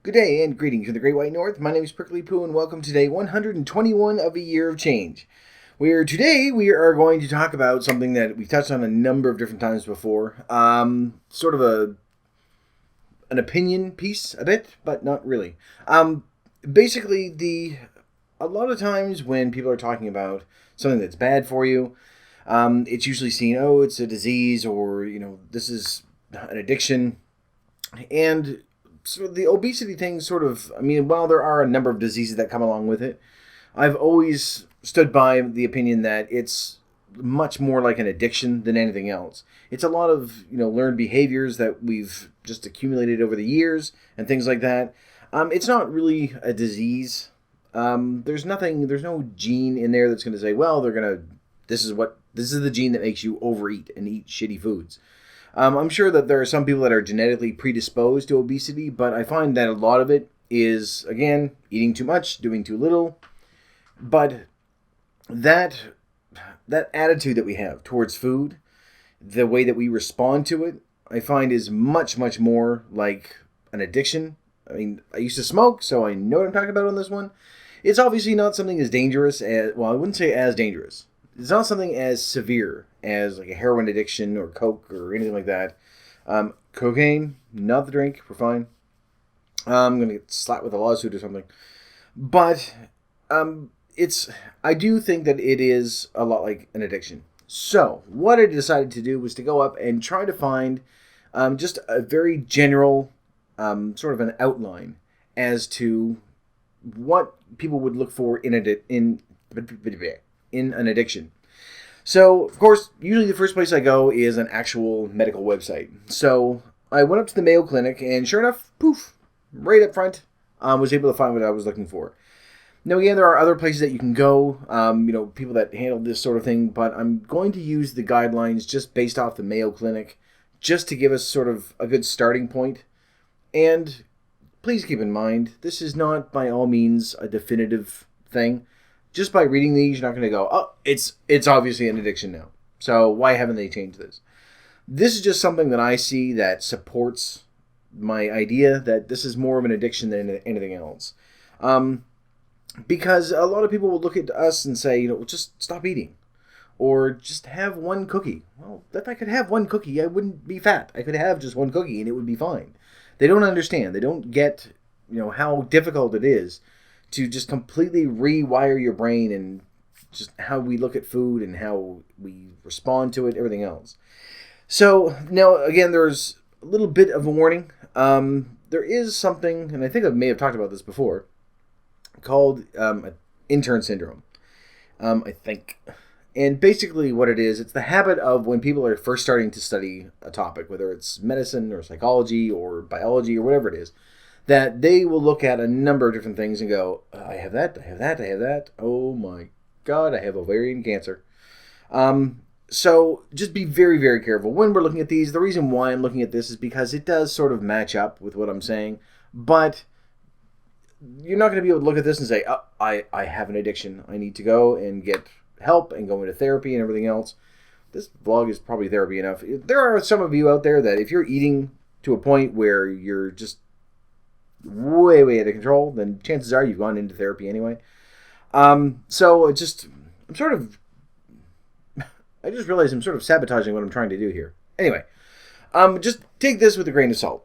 Good day and greetings from the Great White North. My name is Prickly Poo and welcome to day 121 of a year of change. Today we are going to talk about something that we've touched on a number of different times before. Sort of an opinion piece a bit, but not really. Basically, a lot of times when people are talking about something that's bad for you, it's usually seen, oh, it's a disease, or this is an addiction, and so the obesity thing while there are a number of diseases that come along with it, I've always stood by the opinion that it's much more like an addiction than anything else. It's a lot of, learned behaviors that we've just accumulated over the years and things like that. It's not really a disease. There's no gene in there that's going to say, well, this is the gene that makes you overeat and eat shitty foods. I'm sure that there are some people that are genetically predisposed to obesity, but I find that a lot of it is, again, eating too much, doing too little. But that attitude that we have towards food, the way that we respond to it, I find is much, much more like an addiction. I mean, I used to smoke, so I know what I'm talking about on this one. It's obviously not something as dangerous as, well, I wouldn't say as dangerous. It's not something as severe as like a heroin addiction or coke or anything like that. Cocaine, not the drink. We're fine. I'm going to get slapped with a lawsuit or something. But I do think that it is a lot like an addiction. So what I decided to do was to go up and try to find just a very general sort of an outline as to what people would look for in an addiction. So, of course, usually the first place I go is an actual medical website. So I went up to the Mayo Clinic, and sure enough, poof, right up front, was able to find what I was looking for. Now, again, there are other places that you can go, people that handle this sort of thing, but I'm going to use the guidelines just based off the Mayo Clinic, just to give us sort of a good starting point. And please keep in mind, this is not by all means a definitive thing. Just by reading these, you're not going to go, oh, it's obviously an addiction now. So why haven't they changed this? This is just something that I see that supports my idea that this is more of an addiction than anything else. Because a lot of people will look at us and say, just stop eating. Or just have one cookie. Well, if I could have one cookie, I wouldn't be fat. I could have just one cookie and it would be fine. They don't understand. They don't get, how difficult it is to just completely rewire your brain and just how we look at food and how we respond to it, everything else. So, now, again, there's a little bit of a warning. There is something, and I think I may have talked about this before, called intern syndrome, I think. And basically what it is, it's the habit of when people are first starting to study a topic, whether it's medicine or psychology or biology or whatever it is, that they will look at a number of different things and go, I have that, I have that, I have that. Oh my God, I have ovarian cancer. So just be very, very careful when we're looking at these. The reason why I'm looking at this is because it does sort of match up with what I'm saying. But you're not going to be able to look at this and say, oh, I have an addiction. I need to go and get help and go into therapy and everything else. This vlog is probably therapy enough. There are some of you out there that if you're eating to a point where you're just way, way out of control, then chances are you've gone into therapy anyway. So I just realized I'm sort of sabotaging what I'm trying to do here. Anyway, just take this with a grain of salt.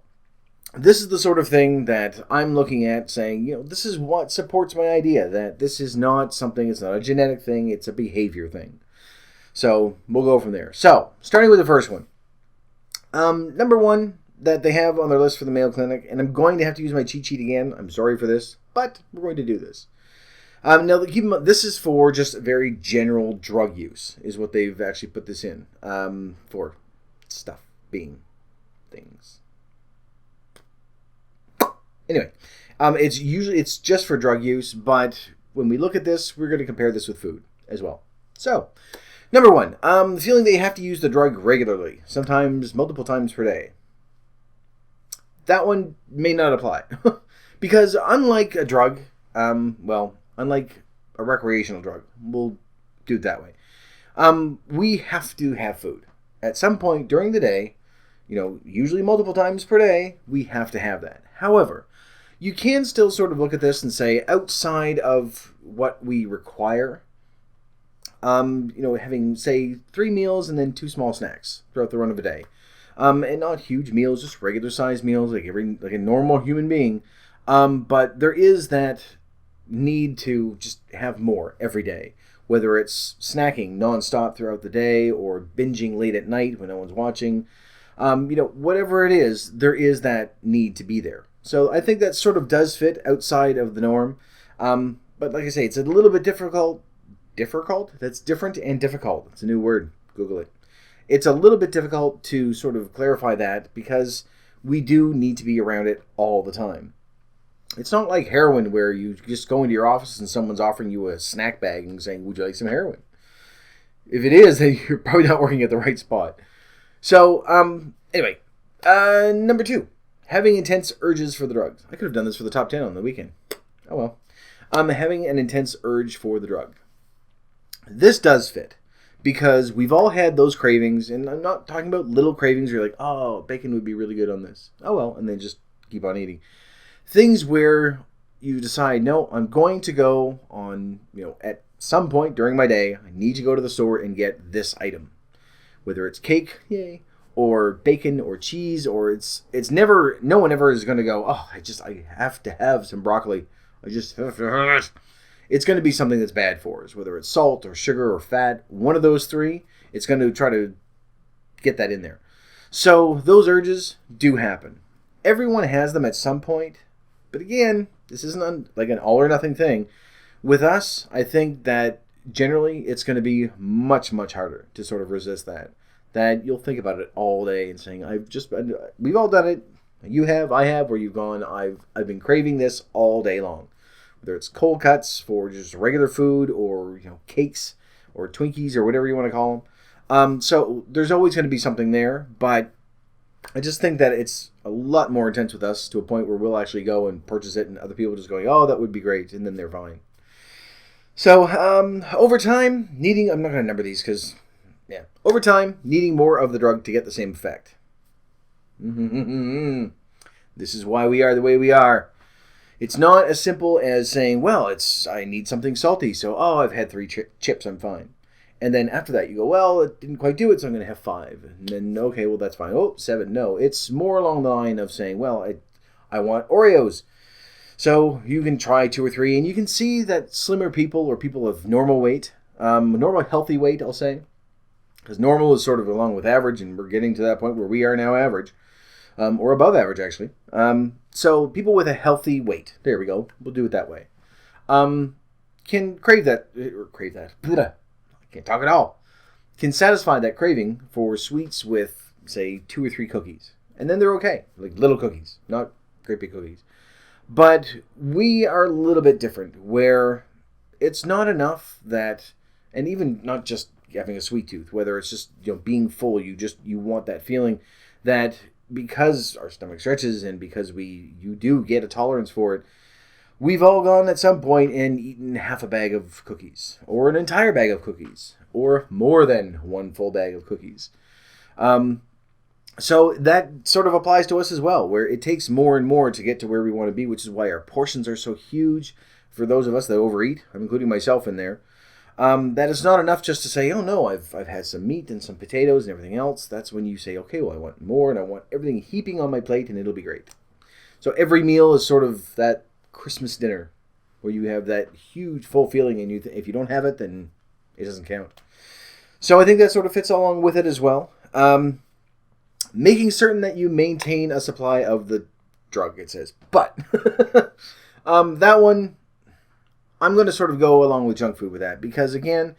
This is the sort of thing that I'm looking at saying, this is what supports my idea, that this is not something, it's not a genetic thing, it's a behavior thing. So we'll go from there. So, starting with the first one. Number one that they have on their list for the Mayo Clinic, and I'm going to have to use my cheat sheet again. I'm sorry for this, but we're going to do this. Now, keep in mind, this is for just very general drug use, is what they've actually put this in, for stuff being things. Anyway, it's just for drug use, but when we look at this, we're going to compare this with food as well. So, number one, the feeling that you have to use the drug regularly, sometimes multiple times per day. That one may not apply. Because unlike a drug, unlike a recreational drug, we'll do it that way, we have to have food. At some point during the day, usually multiple times per day, we have to have that. However, you can still sort of look at this and say, outside of what we require, having, say, 3 meals and then 2 small snacks throughout the run of a day. And not huge meals, just regular sized meals, like a normal human being. But there is that need to just have more every day, whether it's snacking nonstop throughout the day or binging late at night when no one's watching. Whatever it is, there is that need to be there. So I think that sort of does fit outside of the norm. But like I say, it's a little bit difficult. Difficult? That's different and difficult. It's a new word. Google it. It's a little bit difficult to sort of clarify that because we do need to be around it all the time. It's not like heroin where you just go into your office and someone's offering you a snack bag and saying, would you like some heroin? If it is, then you're probably not working at the right spot. So, anyway, number 2, having intense urges for the drugs. I could have done this for the top 10 on the weekend. Oh well. Having an intense urge for the drug. This does fit because we've all had those cravings, and I'm not talking about little cravings where you're like, oh, bacon would be really good on this. Oh well, and then just keep on eating. Things where you decide, no, I'm going to go on, at some point during my day, I need to go to the store and get this item. Whether it's cake, yay, or bacon or cheese, or it's never, no one ever is going to go, oh, I have to have some broccoli. I just have to have it. It's going to be something that's bad for us, whether it's salt or sugar or fat. One of those 3, it's going to try to get that in there. So those urges do happen. Everyone has them at some point. But again, this isn't like an all or nothing thing. With us, I think that generally it's going to be much, much harder to sort of resist that. That you'll think about it all day and saying, we've all done it. You have, I have, where you've gone, I've been craving this all day long. Whether it's cold cuts for just regular food or, cakes or Twinkies or whatever you want to call them. So there's always going to be something there, but I just think that it's a lot more intense with us to a point where we'll actually go and purchase it and other people just going, oh, that would be great, and then they're fine. So over time, I'm not going to number these because, over time, needing more of the drug to get the same effect. This is why we are the way we are. It's not as simple as saying, well, I need something salty, so, I've had 3 chips, I'm fine. And then after that, you go, well, it didn't quite do it, so I'm going to have 5. And then, okay, well, that's fine. 7, no. It's more along the line of saying, well, I want Oreos. So you can try 2 or 3, and you can see that slimmer people or people of normal weight, normal healthy weight, I'll say, because normal is sort of along with average, and we're getting to that point where we are now average, or above average, actually. So people with a healthy weight, there we go, we'll do it that way, can crave that. Blah. Can't talk at all. Can satisfy that craving for sweets with, say, 2 or 3 cookies. And then they're okay. Like little cookies, not great big cookies. But we are a little bit different, where it's not enough that, and even not just having a sweet tooth, whether it's just being full, you want that feeling that because our stomach stretches and because you do get a tolerance for it, we've all gone at some point and eaten half a bag of cookies, or an entire bag of cookies, or more than 1 full bag of cookies. So that sort of applies to us as well, where it takes more and more to get to where we want to be, which is why our portions are so huge for those of us that overeat. I'm including myself in there. That it's not enough just to say, oh no, I've had some meat and some potatoes and everything else. That's when you say, okay, well, I want more, and I want everything heaping on my plate, and it'll be great. So every meal is sort of that Christmas dinner where you have that huge full feeling, and if you don't have it, then it doesn't count. So I think that sort of fits along with it as well. Making certain that you maintain a supply of the drug, it says. But that one, I'm going to sort of go along with junk food with that, because again,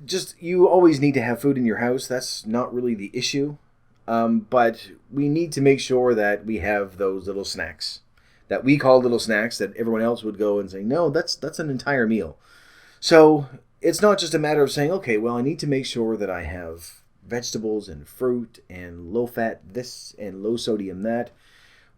just you always need to have food in your house. That's not really the issue. But we need to make sure that we have those little snacks that we call little snacks that everyone else would go and say, no, that's an entire meal. So it's not just a matter of saying, okay, well, I need to make sure that I have vegetables and fruit and low fat this and low sodium that.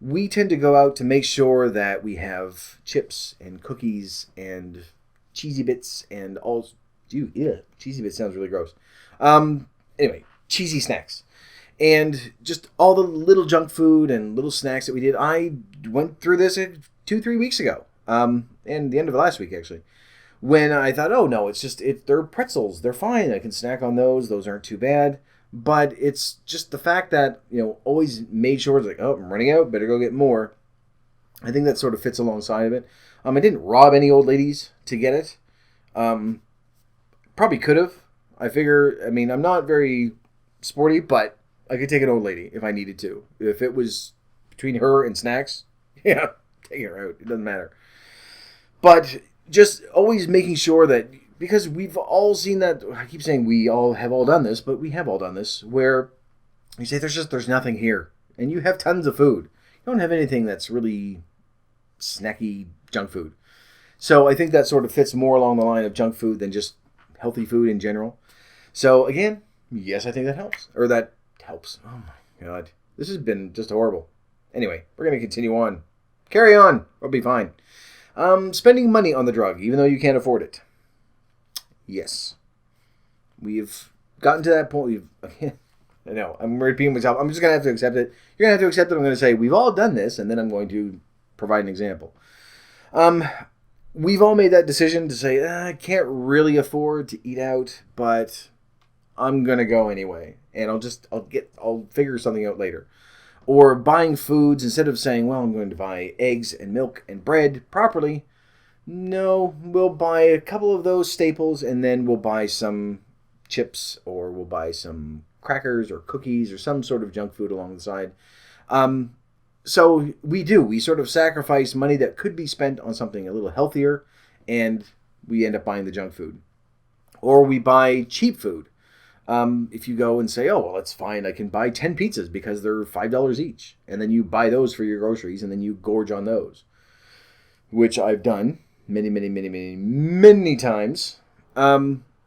We tend to go out to make sure that we have chips and cookies and cheesy bits and all. Cheesy bits sounds really gross. Anyway, cheesy snacks. And just all the little junk food and little snacks that we did. I went through this 2-3 weeks ago, and the end of last week actually, when I thought, oh no, they're pretzels, they're fine. I can snack on those. Those aren't too bad. But it's just the fact that always made sure it's like, oh, I'm running out, better go get more. I think that sort of fits alongside of it. I didn't rob any old ladies to get it. Probably could have. I figure, I'm not very sporty, but I could take an old lady if I needed to. If it was between her and snacks, yeah, take her out. It doesn't matter. But just always making sure that, because we've all seen that, I keep saying we all have all done this, but we have all done this, where you say there's nothing here. And you have tons of food. You don't have anything that's really snacky junk food. So I think that sort of fits more along the line of junk food than just healthy food in general. So again, yes, I think that helps. Or that helps. Oh my God. This has been just horrible. Anyway, we're going to continue on. Carry on. We'll be fine. Spending money on the drug, even though you can't afford it. Yes. We've gotten to that point. I know, I'm repeating myself. I'm just going to have to accept it. You're going to have to accept it. I'm going to say, we've all done this, and then I'm going to provide an example. We've all made that decision to say, I can't really afford to eat out, but I'm going to go anyway. And I'll figure something out later. Or buying foods, instead of saying, well, I'm going to buy eggs and milk and bread properly. No, we'll buy a couple of those staples, and then we'll buy some chips, or we'll buy some crackers or cookies or some sort of junk food along the side. So we sort of sacrifice money that could be spent on something a little healthier, and we end up buying the junk food. Or we buy cheap food. If you go and say, oh, well, it's fine, I can buy 10 pizzas because they're $5 each. And then you buy those for your groceries, and then you gorge on those. Which I've done many times.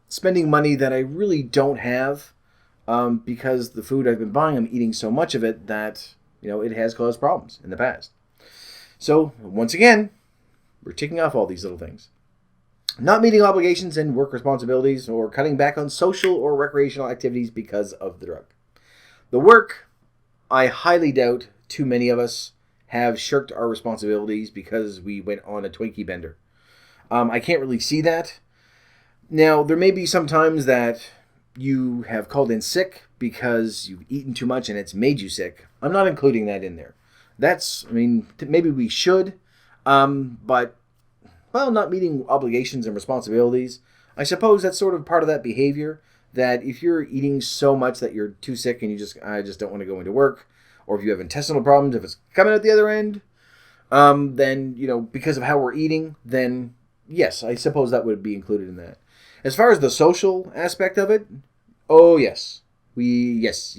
Spending money that I really don't have, because the food I've been buying, I'm eating so much of it that, it has caused problems in the past. So, once again, we're ticking off all these little things. Not meeting obligations and work responsibilities, or cutting back on social or recreational activities because of the drug. The work, I highly doubt too many of us have shirked our responsibilities because we went on a Twinkie bender. I can't really see that. Now, there may be some times that you have called in sick because you've eaten too much and it's made you sick. I'm not including that in there. Maybe we should, but not meeting obligations and responsibilities. I suppose that's sort of part of that behavior, that if you're eating so much that you're too sick and I just don't want to go into work, or if you have intestinal problems, if it's coming out the other end, then, because of how we're eating, then yes, I suppose that would be included in that. As far as the social aspect of it, oh yes. Yes,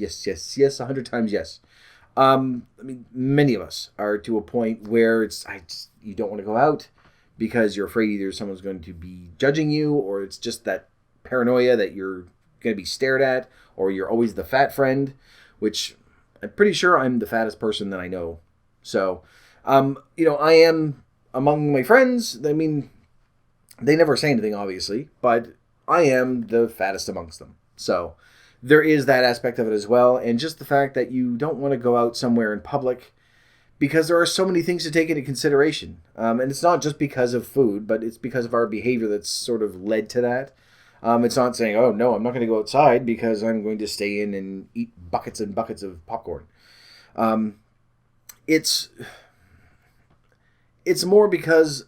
100 times yes. Many of us are to a point where you don't want to go out, because you're afraid either someone's going to be judging you, or it's just that paranoia that you're going to be stared at, or you're always the fat friend, which I'm pretty sure I'm the fattest person that I know. So, I am among my friends. They never say anything, obviously, but I am the fattest amongst them. So there is that aspect of it as well. And just the fact that you don't want to go out somewhere in public, because there are so many things to take into consideration. And it's not just because of food, but it's because of our behavior that's sort of led to that. It's not saying, oh, no, I'm not going to go outside because I'm going to stay in and eat buckets and buckets of popcorn. It's more because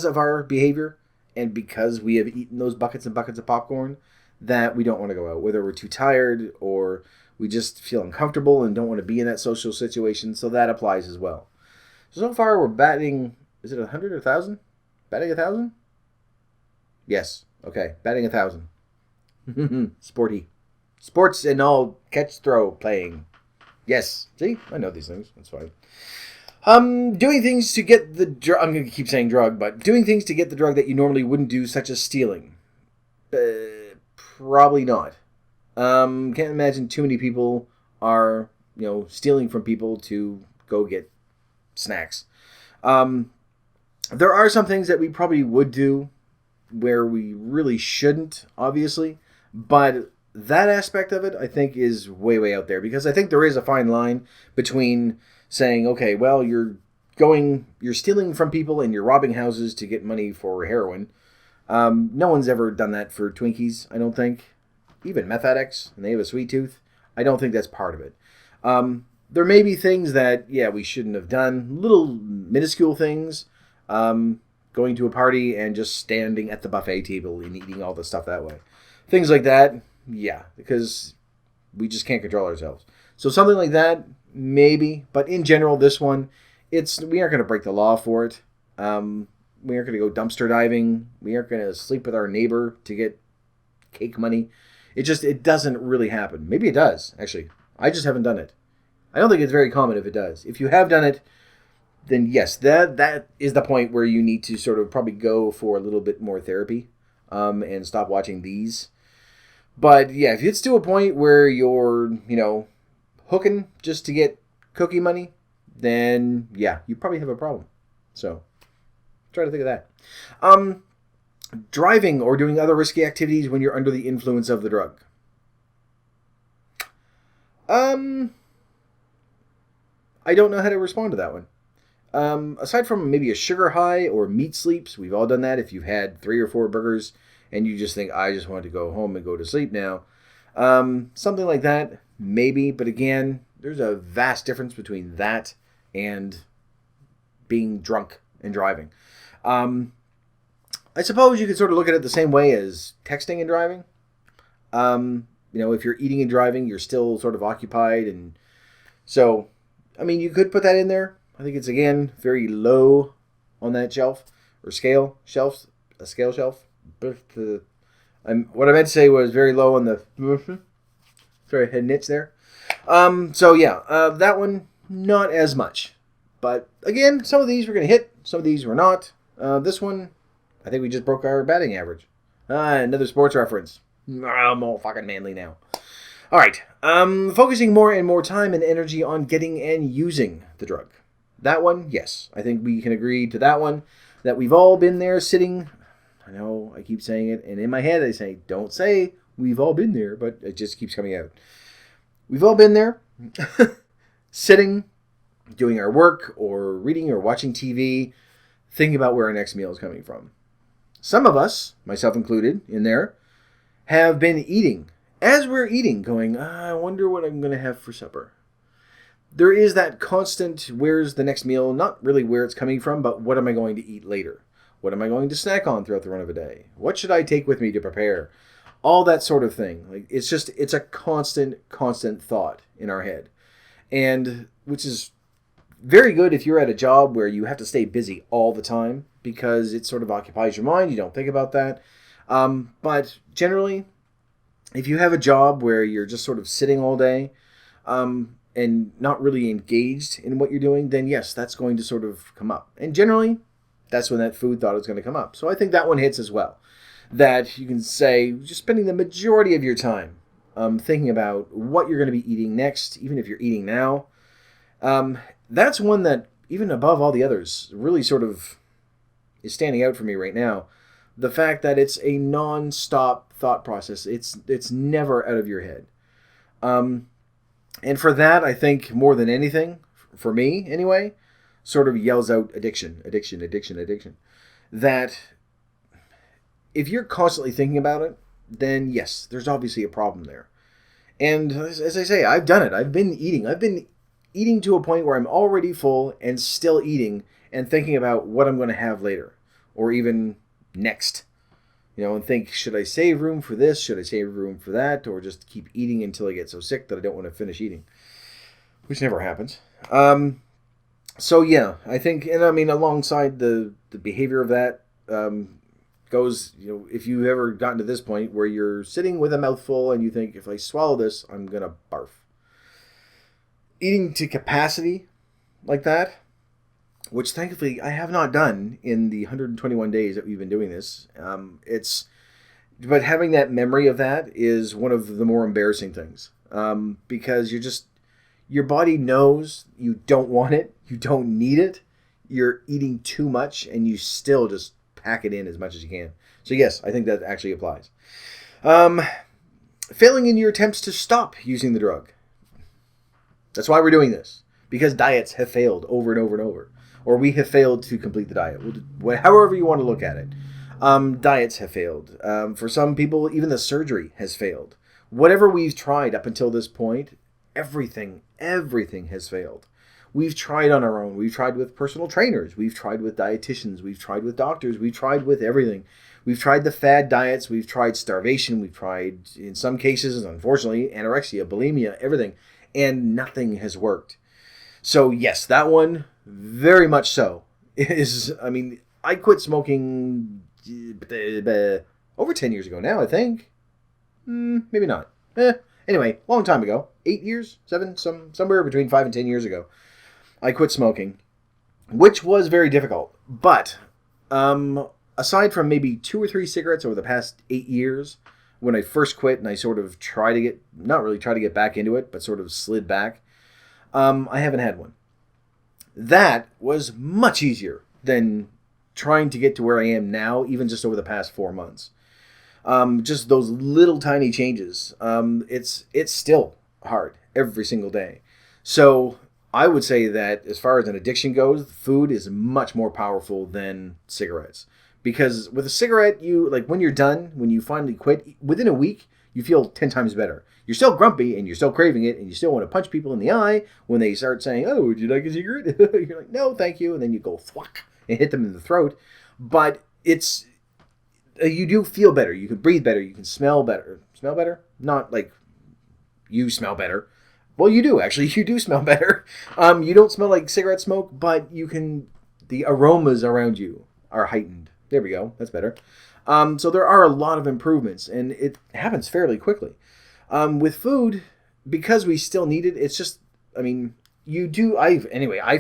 of our behavior, and because we have eaten those buckets and buckets of popcorn, that we don't want to go out, whether we're too tired or we just feel uncomfortable and don't want to be in that social situation. So that applies as well. So far we're batting, is it 100 or 1,000? Batting 1,000? Yes. Okay. Batting 1,000. Sporty. Sports and all catch throw playing. Yes. See? I know these things. That's fine. Doing things to get the drug. I'm going to keep saying drug, but doing things to get the drug that you normally wouldn't do, such as stealing. Probably not. Can't imagine too many people are, stealing from people to go get snacks. There are some things that we probably would do where we really shouldn't, obviously, but that aspect of it, I think, is way, way out there. Because I think there is a fine line between saying, okay, well, you're stealing from people and you're robbing houses to get money for heroin. No one's ever done that for Twinkies, I don't think. Even meth addicts, and they have a sweet tooth. I don't think that's part of it. There may be things that, yeah, we shouldn't have done. Little minuscule things. Going to a party and just standing at the buffet table and eating all the stuff that way. Things like that, yeah, because we just can't control ourselves. So something like that, maybe. But in general, this one, we aren't going to break the law for it. We aren't going to go dumpster diving. We aren't going to sleep with our neighbor to get cake money. It doesn't really happen. Maybe it does, actually. I just haven't done it. I don't think it's very common if it does. If you have done it, then yes, that is the point where you need to sort of probably go for a little bit more therapy and stop watching these. But yeah, if it's to a point where you're, hooking just to get cookie money, then yeah, you probably have a problem. So try to think of that. Driving or doing other risky activities when you're under the influence of the drug. I don't know how to respond to that one. Aside from maybe a sugar high or meat sleeps, we've all done that. If you've had 3 or 4 burgers and you just think, I just want to go home and go to sleep now. Something like that, maybe. But again, there's a vast difference between that and being drunk and driving. I suppose you could sort of look at it the same way as texting and driving. If you're eating and driving, you're still sort of occupied. And so, you could put that in there. I think it's, again, very low on that shelf or scale shelf. What I meant to say was very low on the... Sorry, I had an itch there. That one, not as much. But, again, some of these we're going to hit. Some of these we're not. This one, I think we just broke our batting average. Another sports reference. I'm all fucking manly now. All right. Focusing more and more time and energy on getting and using the drug. That one, yes. I think we can agree to that one. That we've all been there sitting. I know I keep saying it. And in my head I say, don't say we've all been there. But it just keeps coming out. We've all been there. Sitting, doing our work, or reading or watching TV, thinking about where our next meal is coming from. Some of us, myself included in there, have been eating. As we're eating, going, I wonder what I'm going to have for supper. There is that constant, where's the next meal? Not really where it's coming from, but what am I going to eat later? What am I going to snack on throughout the run of a day? What should I take with me to prepare? All that sort of thing. It's a constant thought in our head. And which is very good if you're at a job where you have to stay busy all the time because it sort of occupies your mind. You don't think about that. But generally, if you have a job where you're just sort of sitting all day and not really engaged in what you're doing, then yes, that's going to sort of come up. And generally, that's when that food thought is going to come up. So I think that one hits as well. That you can say, you're spending the majority of your time thinking about what you're going to be eating next, even if you're eating now. That's one that, even above all the others, really sort of is standing out for me right now. The fact that it's a non-stop thought process. It's never out of your head. And for that, I think more than anything, for me anyway, sort of yells out addiction. That if you're constantly thinking about it, then yes, there's obviously a problem there. And as I say, I've done it. I've been eating to a point where I'm already full and still eating and thinking about what I'm going to have later or even next. And think, should I save room for this? Should I save room for that? Or just keep eating until I get so sick that I don't want to finish eating? Which never happens. So yeah, I think, and alongside the behavior of that goes, if you've ever gotten to this point where you're sitting with a mouthful and you think, if I swallow this, I'm going to barf. Eating to capacity like that, which thankfully I have not done in the 121 days that we've been doing this. But having that memory of that is one of the more embarrassing things. Because your body knows you don't want it, you don't need it, you're eating too much, and you still just pack it in as much as you can. So yes, I think that actually applies. failing in your attempts to stop using the drug. That's why we're doing this. Because diets have failed over and over and over. Or we have failed to complete the diet. However you want to look at it. Diets have failed. For some people, even the surgery has failed. Whatever we've tried up until this point, everything has failed. We've tried on our own. We've tried with personal trainers. We've tried with dietitians. We've tried with doctors. We've tried with everything. We've tried the fad diets. We've tried starvation. We've tried, in some cases, unfortunately, anorexia, bulimia, everything. And nothing has worked. So, yes, that one, very much so, I quit smoking over 10 years ago now, I think. Maybe not. Anyway, long time ago. 8 years? 7? Somewhere between 5 and 10 years ago. I quit smoking, which was very difficult. But aside from maybe 2 or 3 cigarettes over the past 8 years, when I first quit and I sort of not really try to get back into it, but sort of slid back, I haven't had one. That was much easier than trying to get to where I am now, even just over the past 4 months. Just those little tiny changes. It's still hard every single day. So I would say that as far as an addiction goes, food is much more powerful than cigarettes. Because with a cigarette, when you're done, when you finally quit, within a week, you feel 10 times better. You're still grumpy and you're still craving it and you still want to punch people in the eye when they start saying, "Oh, would you like a cigarette?" You're like, "No, thank you." And then you go thwack and hit them in the throat. But you do feel better. You can breathe better. You can smell better. Smell better? Not like you smell better. Well, you do, actually. You do smell better. You don't smell like cigarette smoke, but the aromas around you are heightened. There we go. That's better. So there are a lot of improvements, and it happens fairly quickly. With food, because we still need it, it's just, I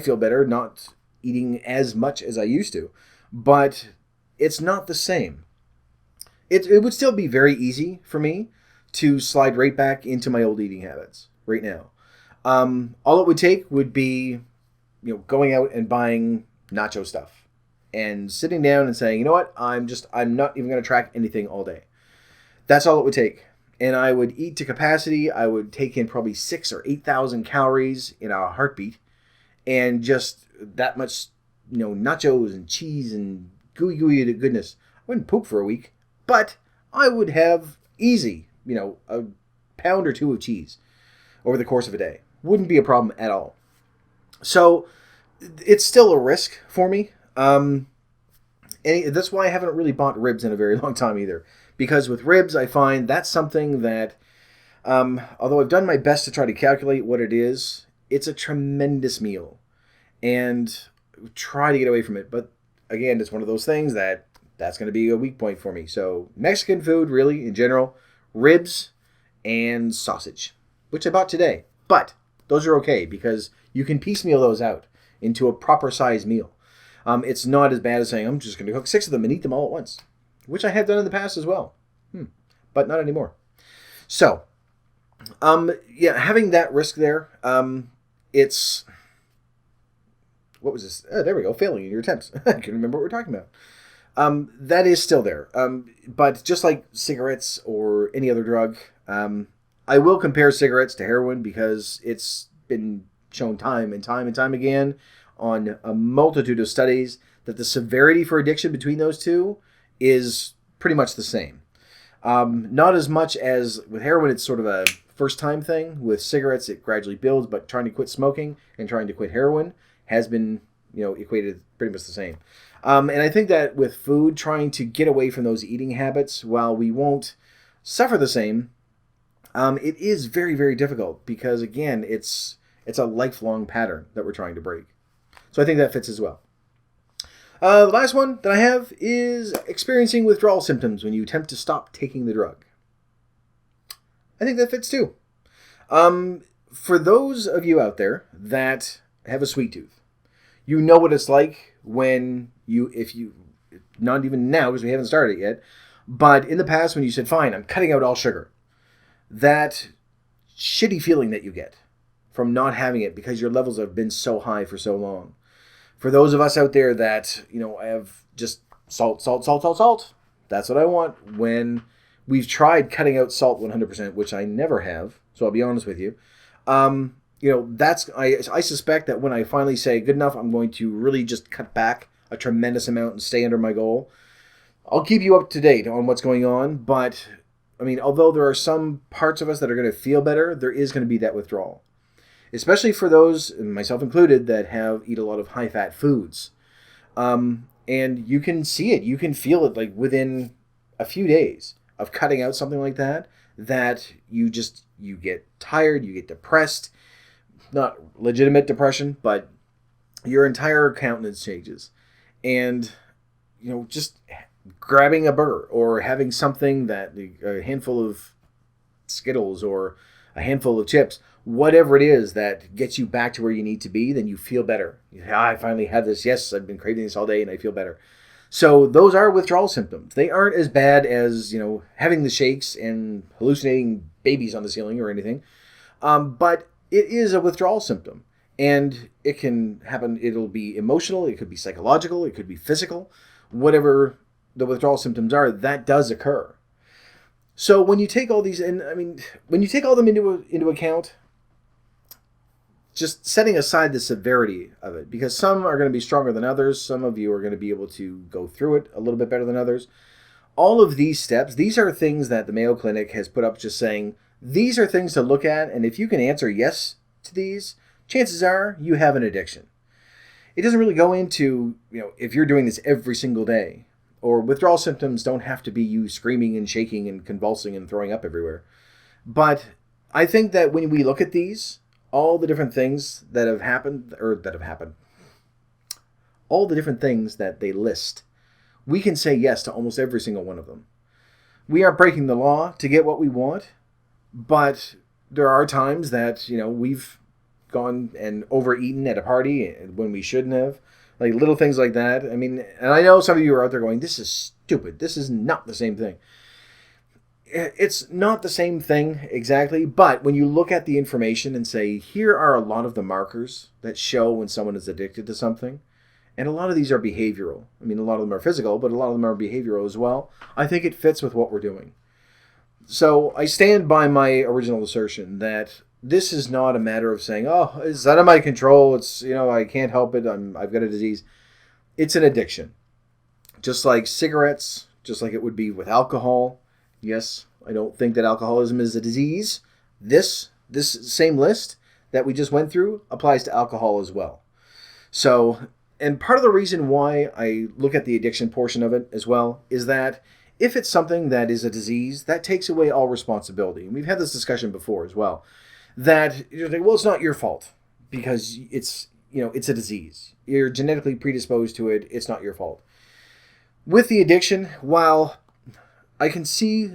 feel better not eating as much as I used to, but it's not the same. It would still be very easy for me to slide right back into my old eating habits right now. All it would take would be, going out and buying nacho stuff and sitting down and saying, you know what, I'm not even going to track anything all day. That's all it would take. And I would eat to capacity. I would take in probably 6,000 or 8,000 calories in a heartbeat, and just that much, nachos and cheese and gooey goodness. I wouldn't poop for a week, but I would have easy, a pound or 2 of cheese over the course of a day. Wouldn't be a problem at all. So it's still a risk for me. And that's why I haven't really bought ribs in a very long time either. Because with ribs, I find that's something that, although I've done my best to try to calculate what it is, it's a tremendous meal. And try to get away from it. But again, it's one of those things that's going to be a weak point for me. So Mexican food, really, in general, ribs and sausage, which I bought today. But those are okay because you can piecemeal those out into a proper size meal. It's not as bad as saying, I'm just going to cook 6 of them and eat them all at once, which I have done in the past as well. But not anymore. So, having that risk there, it's... What was this? Oh, there we go. Failing in your attempts. I can remember what we're talking about. That is still there. But just like cigarettes or any other drug, I will compare cigarettes to heroin because it's been shown time and time again on a multitude of studies that the severity for addiction between those two is pretty much the same. Not as much as with heroin, it's sort of a first-time thing. With cigarettes, it gradually builds, but trying to quit smoking and trying to quit heroin has been, equated pretty much the same. And I think that with food, trying to get away from those eating habits, while we won't suffer the same, it is very, very difficult because, again, it's a lifelong pattern that we're trying to break. So I think that fits as well. The last one that I have is experiencing withdrawal symptoms when you attempt to stop taking the drug. I think that fits too. For those of you out there that have a sweet tooth, you know what it's like when not even now because we haven't started it yet, but in the past when you said, fine, I'm cutting out all sugar, that shitty feeling that you get from not having it because your levels have been so high for so long. For those of us out there that, have just salt, that's what I want when We've tried cutting out salt 100%, which I never have. So I'll be honest with you. I suspect that when I finally say good enough, I'm going to really just cut back a tremendous amount and stay under my goal. I'll keep you up to date on what's going on, but I mean, although there are some parts of us that are going to feel better, there is going to be that withdrawal, especially for those, myself included, that eat a lot of high-fat foods. And you can see it, you can feel it like within a few days of cutting out something like that you get tired, you get depressed, not legitimate depression, but your entire countenance changes. And, just grabbing a burger or having something a handful of Skittles or a handful of chips, whatever it is that gets you back to where you need to be, then you feel better. I finally have this. Yes, I've been craving this all day and I feel better. So those are withdrawal symptoms. They aren't as bad as, having the shakes and hallucinating babies on the ceiling or anything. But it is a withdrawal symptom. And it can happen. It'll be emotional. It could be psychological. It could be physical. Whatever the withdrawal symptoms are, that does occur. So when you take all these, when you take all them into account, just setting aside the severity of it, because some are going to be stronger than others. Some of you are going to be able to go through it a little bit better than others. All of these steps, these are things that the Mayo Clinic has put up just saying, these are things to look at, and if you can answer yes to these, chances are you have an addiction. It doesn't really go into, if you're doing this every single day, or withdrawal symptoms don't have to be you screaming and shaking and convulsing and throwing up everywhere. But I think that when we look at these, all the different things that have happened, all the different things that they list, we can say yes to almost every single one of them. We aren't breaking the law to get what we want, but there are times that, we've gone and overeaten at a party when we shouldn't have. Like little things like that. And I know some of you are out there going, this is stupid. This is not the same thing. It's not the same thing exactly, but when you look at the information and say, here are a lot of the markers that show when someone is addicted to something, and a lot of these are behavioral. A lot of them are physical, but a lot of them are behavioral as well. I think it fits with what we're doing. So I stand by my original assertion that this is not a matter of saying, oh, it's out of my control. It's, I can't help it. I've got a disease. It's an addiction. Just like cigarettes, just like it would be with alcohol. Yes, I don't think that alcoholism is a disease. This same list that we just went through applies to alcohol as well. So, and part of the reason why I look at the addiction portion of it as well is that if it's something that is a disease, that takes away all responsibility. And we've had this discussion before as well. That you're like, well, it's not your fault because it's a disease. You're genetically predisposed to it. It's not your fault. With the addiction, while I can see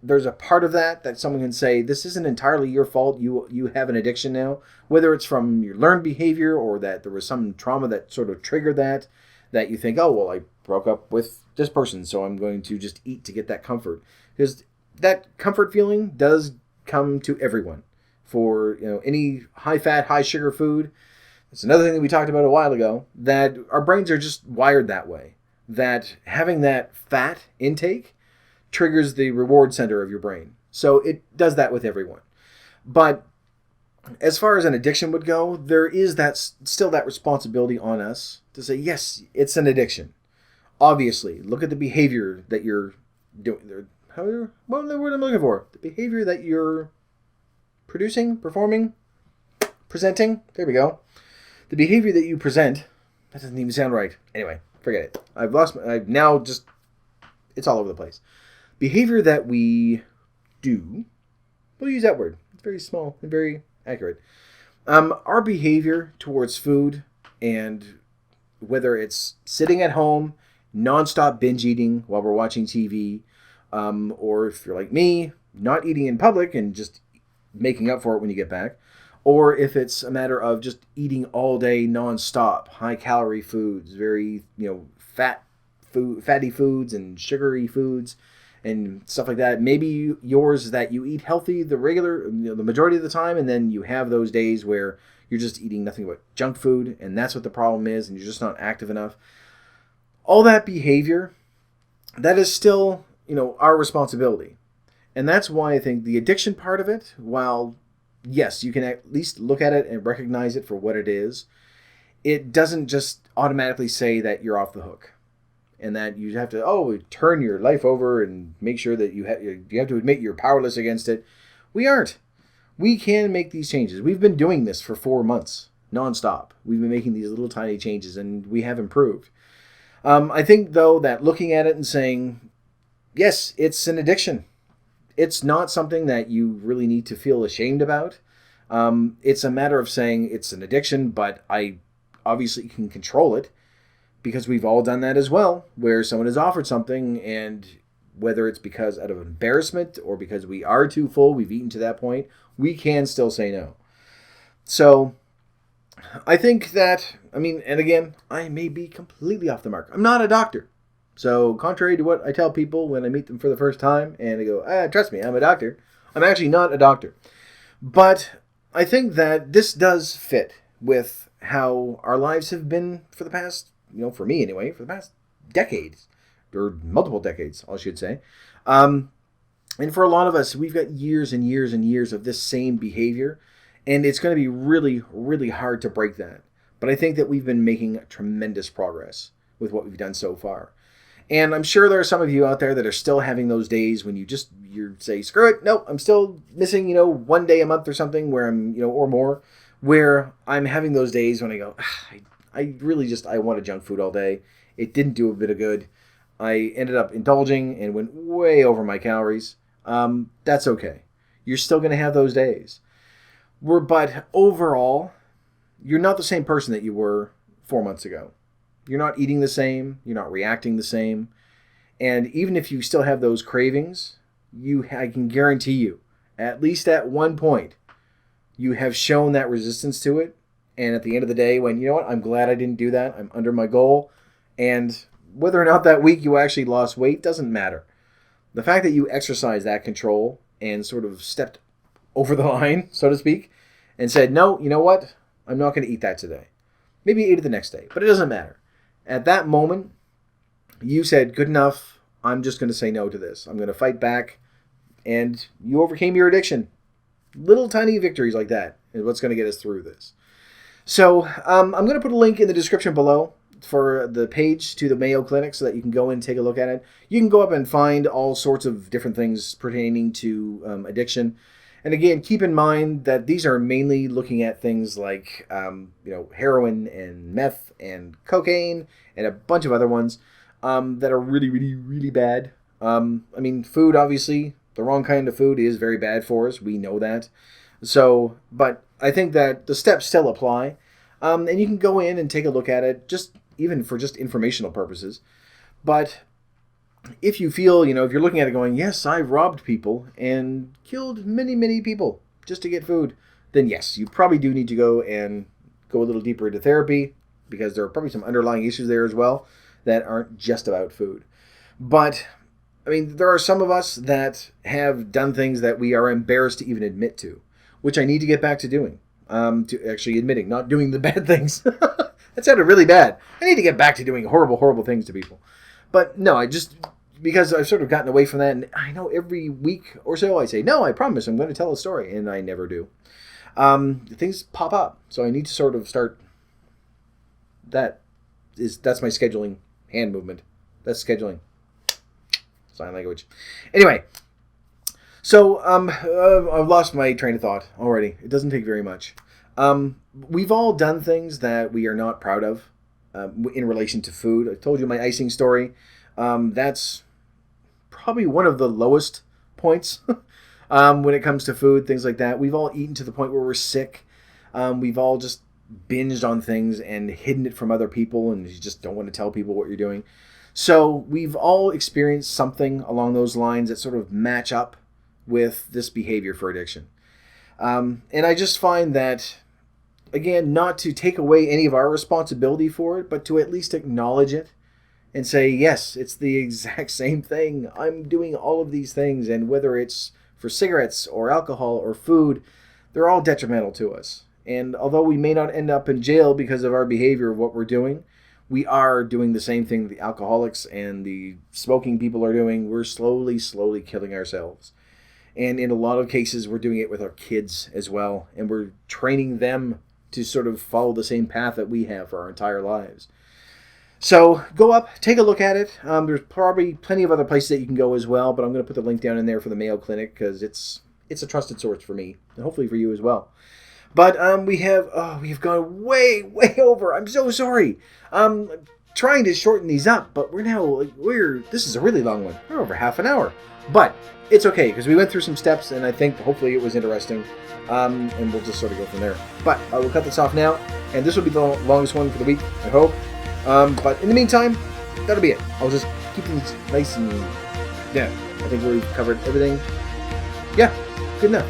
there's a part of that someone can say, this isn't entirely your fault. You have an addiction now, whether it's from your learned behavior or that there was some trauma that sort of triggered that you think, oh, well, I broke up with this person, so I'm going to just eat to get that comfort. Because that comfort feeling does come to everyone. For any high-fat, high-sugar food, it's another thing that we talked about a while ago, that our brains are just wired that way. That having that fat intake triggers the reward center of your brain. So it does that with everyone. But as far as an addiction would go, there is still that responsibility on us to say, yes, it's an addiction. Obviously, look at the behavior that you're doing. What the word I'm looking for? The behavior that you're producing, performing, presenting. There we go. The behavior that you present. That doesn't even sound right. Anyway, forget it. It's all over the place. Behavior that we do. We'll use that word. It's very small and very accurate. Our behavior towards food, and whether it's sitting at home, nonstop binge eating while we're watching TV, or if you're like me, not eating in public and just making up for it when you get back, or if it's a matter of just eating all day nonstop, high calorie foods, very fatty foods and sugary foods and stuff like that. Maybe yours is that you eat healthy the majority of the time, and then you have those days where you're just eating nothing but junk food, and that's what the problem is, and you're just not active enough. All that behavior, that is still our responsibility. And that's why I think the addiction part of it, while yes, you can at least look at it and recognize it for what it is, it doesn't just automatically say that you're off the hook and that you have to, turn your life over and make sure that you have to admit you're powerless against it. We aren't. We can make these changes. We've been doing this for 4 months nonstop. We've been making these little tiny changes and we have improved. I think, though, that looking at it and saying, yes, it's an addiction. It's not something that you really need to feel ashamed about. It's a matter of saying it's an addiction, but I obviously can control it because we've all done that as well, where someone has offered something and whether it's because out of embarrassment or because we are too full, we've eaten to that point, we can still say no. So I think that, and again, I may be completely off the mark. I'm not a doctor. So contrary to what I tell people when I meet them for the first time and they go, trust me, I'm a doctor. I'm actually not a doctor. But I think that this does fit with how our lives have been for the past, for me anyway, for the past decades, or multiple decades, I should say. And for a lot of us, we've got years and years and years of this same behavior, and it's going to be really, really hard to break that. But I think that we've been making tremendous progress with what we've done so far. And I'm sure there are some of you out there that are still having those days when you say, screw it, no, I'm still missing, 1 day a month or something where I'm, or more, where I'm having those days when I go, I wanted junk food all day. It didn't do a bit of good. I ended up indulging and went way over my calories. That's okay. You're still going to have those days. But overall, you're not the same person that you were 4 months ago. You're not eating the same. You're not reacting the same. And even if you still have those cravings, I can guarantee you, at least at one point, you have shown that resistance to it. And at the end of the day, when, I'm glad I didn't do that. I'm under my goal. And whether or not that week you actually lost weight doesn't matter. The fact that you exercised that control and sort of stepped over the line, so to speak, and said, no, you know what? I'm not going to eat that today. Maybe you ate it the next day, but it doesn't matter. At that moment, you said, good enough, I'm just going to say no to this. I'm going to fight back, and you overcame your addiction. Little tiny victories like that is what's going to get us through this. So I'm going to put a link in the description below for the page to the Mayo Clinic so that you can go in and take a look at it. You can go up and find all sorts of different things pertaining to addiction. And again, keep in mind that these are mainly looking at things like, heroin and meth and cocaine and a bunch of other ones that are really, really, really bad. Food, obviously, the wrong kind of food is very bad for us. We know that. So, but I think that the steps still apply. And you can go in and take a look at it, even for informational purposes. But if you feel, if you're looking at it going, yes, I've robbed people and killed many, many people just to get food, then yes, you probably do need to go a little deeper into therapy because there are probably some underlying issues there as well that aren't just about food. But, there are some of us that have done things that we are embarrassed to even admit to, which I need to get back to doing, to actually admitting, not doing the bad things. That sounded really bad. I need to get back to doing horrible, horrible things to people. But no, because I've sort of gotten away from that, and I know every week or so I say, no, I promise I'm going to tell a story, and I never do. Things pop up, so I need to sort of start. That's my scheduling hand movement. That's scheduling. Sign language. Anyway, so I've lost my train of thought already. It doesn't take very much. We've all done things that we are not proud of in relation to food. I told you my icing story. That's probably one of the lowest points when it comes to food, things like that. We've all eaten to the point where we're sick. We've all just binged on things and hidden it from other people, and you just don't want to tell people what you're doing. So we've all experienced something along those lines that sort of match up with this behavior for addiction. And I just find that, again, not to take away any of our responsibility for it, but to at least acknowledge it and say, yes, it's the exact same thing. I'm doing all of these things, and whether it's for cigarettes or alcohol or food, they're all detrimental to us. And although we may not end up in jail because of our behavior of what we're doing, we are doing the same thing the alcoholics and the smoking people are doing. We're slowly, slowly killing ourselves. And in a lot of cases, we're doing it with our kids as well. And we're training them to sort of follow the same path that we have for our entire lives. So go up, take a look at it. There's probably plenty of other places that you can go as well, but I'm going to put the link down in there for the Mayo Clinic because it's a trusted source for me, and hopefully for you as well. But we've gone way over. I'm so sorry. Trying to shorten these up, but this is a really long one. We're over half an hour, but it's okay because we went through some steps, and I think hopefully it was interesting. And we'll just sort of go from there. But I will cut this off now, and this will be the longest one for the week, I hope. But in the meantime, that'll be it. I'll just keep things nice and yeah. I think we've covered everything. Yeah, good enough.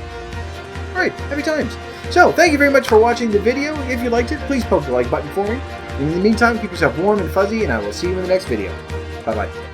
All right, happy times. So thank you very much for watching the video. If you liked it, please poke the like button for me. In the meantime, keep yourself warm and fuzzy, and I will see you in the next video. Bye-bye.